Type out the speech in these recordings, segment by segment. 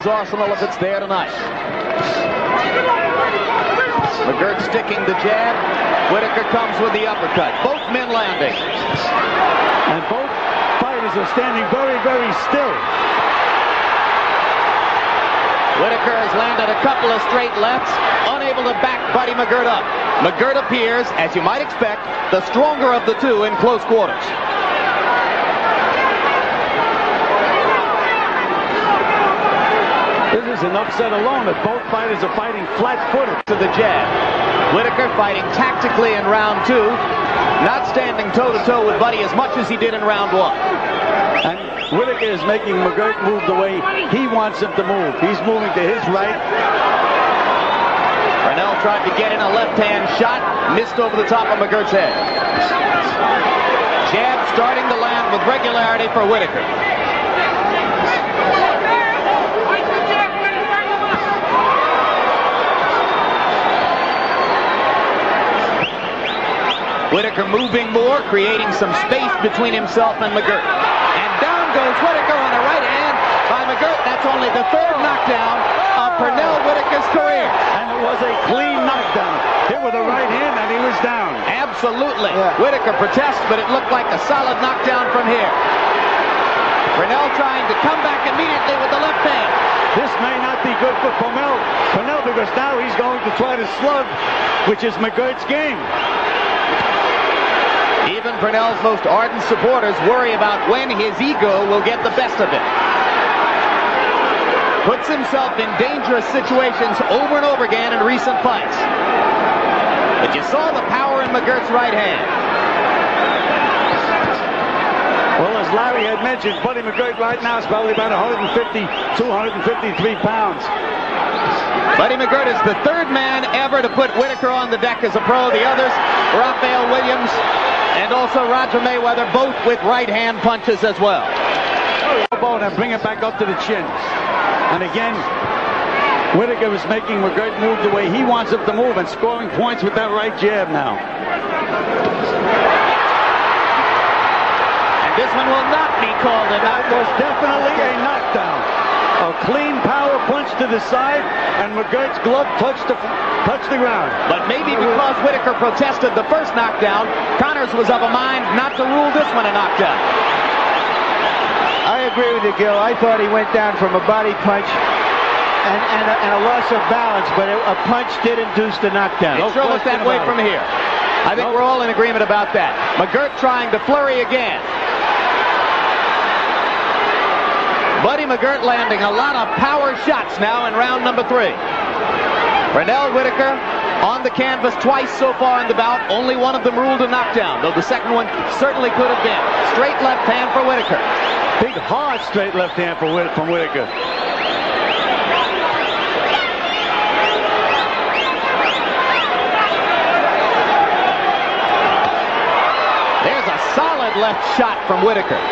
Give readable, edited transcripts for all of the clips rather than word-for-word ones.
arsenal if it's there tonight. McGirt sticking the jab. Whitaker comes with the uppercut. Both men landing. And both fighters are standing very, very still. Whitaker has landed a couple of straight lefts, unable to back Buddy McGirt up. McGirt appears, as you might expect, the stronger of the two in close quarters. This is an upset alone that both fighters are fighting flat-footed. To the jab. Whitaker fighting tactically in round two, not standing toe-to-toe with Buddy as much as he did in round one. And Whitaker is making McGirt move the way he wants him to move. He's moving to his right. Pernell tried to get in a left-hand shot, missed over the top of McGirt's head. Jab starting to land with regularity for Whitaker. Whitaker moving more, creating some space between himself and McGirt. And down goes Whitaker on a right hand by McGirt. That's only the third knockdown of Pernell Whitaker's career. And it was a clean knockdown. Hit with a right hand and he was down. Absolutely. Yeah. Whitaker protests, but it looked like a solid knockdown from here. Pernell trying to come back immediately with the left hand. This may not be good for Pernell because now he's going to try to slug, which is McGirt's game. Even Pernell's most ardent supporters worry about when his ego will get the best of it. Puts himself in dangerous situations over and over again in recent fights. But you saw the power in McGirt's right hand. Well, as Larry had mentioned, Buddy McGirt right now is probably about 153 pounds. Buddy McGirt is the third man ever to put Whitaker on the deck as a pro. The others, Raphael Williams and also Roger Mayweather, both with right hand punches as well. And bring it back up to the chin. And again, Whitaker is making McGirt move the way he wants him to move and scoring points with that right jab now. And this one will not be called a knockdown. That was definitely a knockdown. A clean power punch to the side, and McGirt's glove touched the ground. But maybe because Whitaker protested the first knockdown, Connors was of a mind not to rule this one a knockdown. I agree with you, Gil. I thought he went down from a body punch and a loss of balance, but a punch did induce the knockdown. It sure looked that way from here. I think we're all in agreement about that. McGirt trying to flurry again. Buddy McGirt landing a lot of power shots now in round number 3. Pernell Whitaker on the canvas twice so far in the bout. Only one of them ruled a knockdown, though the second one certainly could have been. Straight left hand for Whitaker. Big, hard straight left hand from Whitaker. There's a solid left shot from Whitaker.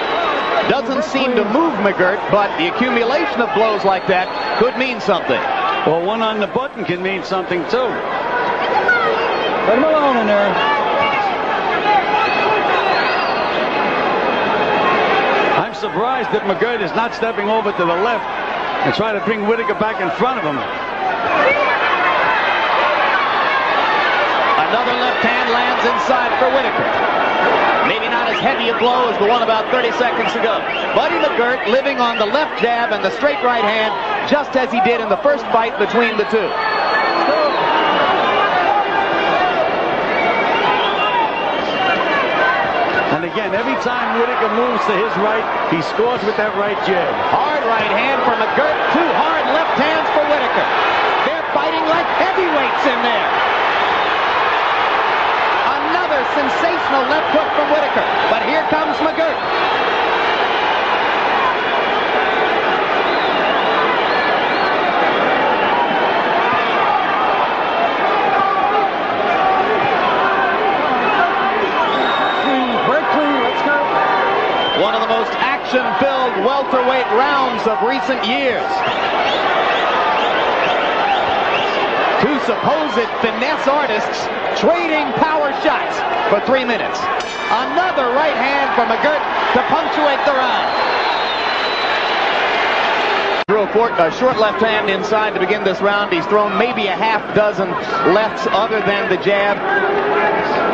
Doesn't seem to move McGirt, but the accumulation of blows like that could mean something. Well, one on the button can mean something too. Let him alone in there. I'm surprised that McGirt is not stepping over to the left and trying to bring Whitaker back in front of him. Another left hand lands inside for Whitaker. Maybe not as heavy a blow as the one about 30 seconds ago. Buddy McGirt living on the left jab and the straight right hand, just as he did in the first fight between the two. And again, every time Whitaker moves to his right, he scores with that right jab. Hard right hand for McGirt, two hard left hands for Whitaker. They're fighting like heavyweights in there. Another sensational left hook from Whitaker, but here comes McGirt. One of the most action-filled welterweight rounds of recent years. Two supposed finesse artists trading power shots for 3 minutes. Another right hand from McGirt to punctuate the round. short left hand inside to begin this round. He's thrown maybe a half dozen lefts other than the jab,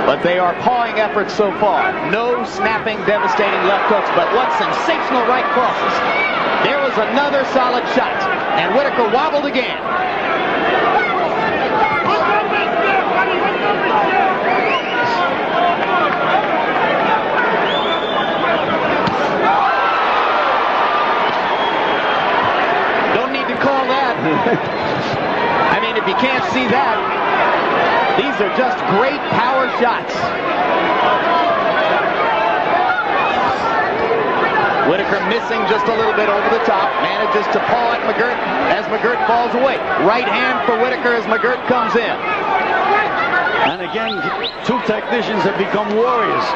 but they are pawing efforts so far. No snapping, devastating left hooks, but what sensational right crosses. There was another solid shot, and Whitaker wobbled again. Call that. I mean, if you can't see that, these are just great power shots. Whitaker missing just a little bit over the top, manages to paw at McGirt as McGirt falls away. Right hand for Whitaker as McGirt comes in. And again, two technicians have become warriors.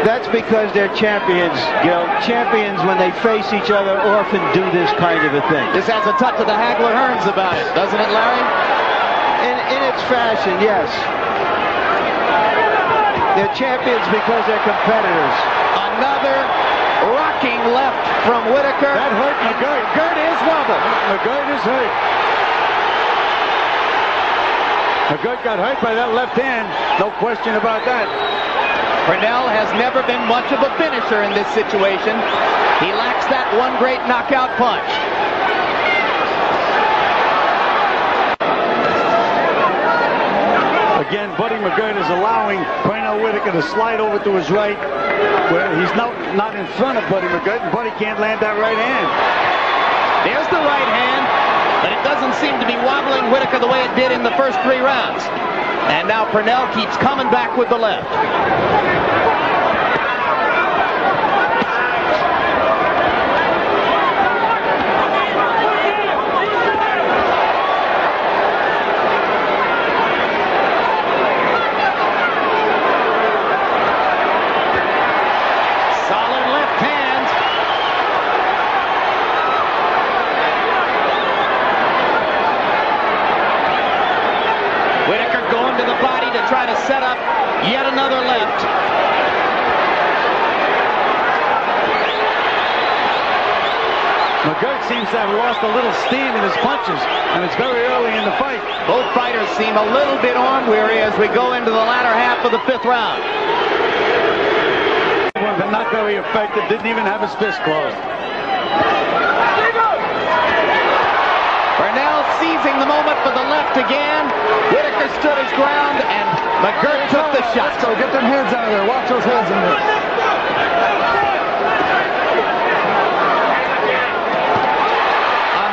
That's because they're champions, Gil. Champions, when they face each other, often do this kind of a thing. This has a touch of the Hagler-Hearns about it, doesn't it, Larry? In its fashion, yes. They're champions because they're competitors. Another rocking left from Whitaker. That hurt McGirt. McGirt is wobbled. McGirt is hurt. McGirt got hurt by that left hand. No question about that. Pernell has never been much of a finisher in this situation. He lacks that one great knockout punch. Again, Buddy McGirt is allowing Pernell Whitaker to slide over to his right, where he's not in front of Buddy McGirt, and Buddy can't land that right hand. There's the right hand, but it doesn't seem to be wobbling Whitaker the way it did in the first 3 rounds. And now Pernell keeps coming back with the left. Solid left hand. Whitaker going to the body to try to set up yet another left. McGirt seems to have lost a little steam in his punches, and it's very early in the fight. Both fighters seem a little bit arm weary as we go into the latter half of the 5th round. But not very effective, didn't even have his fist closed. Pernell seizing the moment for the left again. Whitaker stood his ground, and McGirt took the shot. Let's go, get them hands out of there. Watch those hands in there.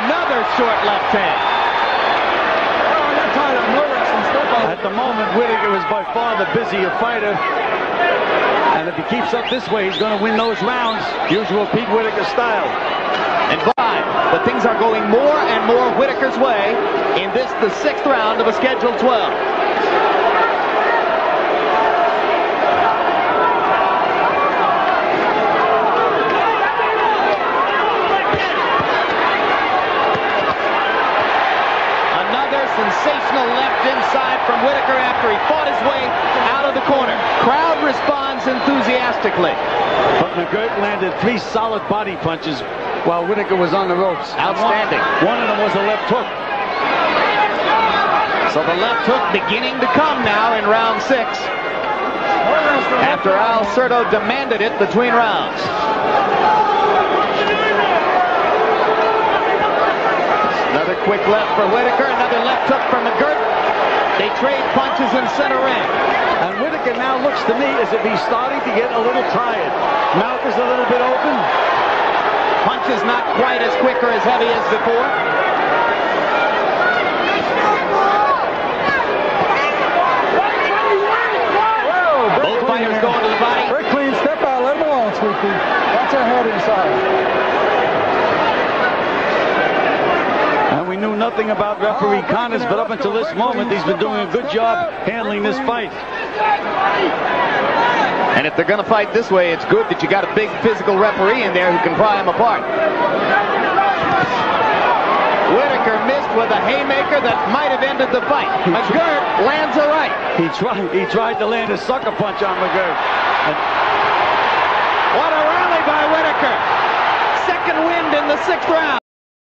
Another short left hand. At the moment, Whitaker is by far the busier fighter. And if he keeps up this way, he's going to win those rounds. Usual Pete Whitaker style. And 5, but things are going more and more Whitaker's way in this, the 6th round of a scheduled 12. Sensational left inside from Whitaker after he fought his way out of the corner. Crowd responds enthusiastically. But McGirt landed 3 solid body punches while Whitaker was on the ropes. Outstanding. One of them was a left hook. So the left hook beginning to come now in round 6. After Al Certo demanded it between rounds. Another quick left for Whitaker, another left hook for McGirt. They trade punches in center ring. And Whitaker now looks to me as if he's starting to get a little tired. Mouth is a little bit open. Punches not quite as quick or as heavy as before. Both fighters going to the body. Very clean, step out, let him alone, sweetie. Watch our head inside. And we knew nothing about referee Connors, but up until this moment, he's been doing a good job handling this fight. And if they're going to fight this way, it's good that you got a big physical referee in there who can pry them apart. Whitaker missed with a haymaker that might have ended the fight. McGirt lands a right. He tried to land a sucker punch on McGirt. What a rally by Whitaker. Second wind in the 6th round.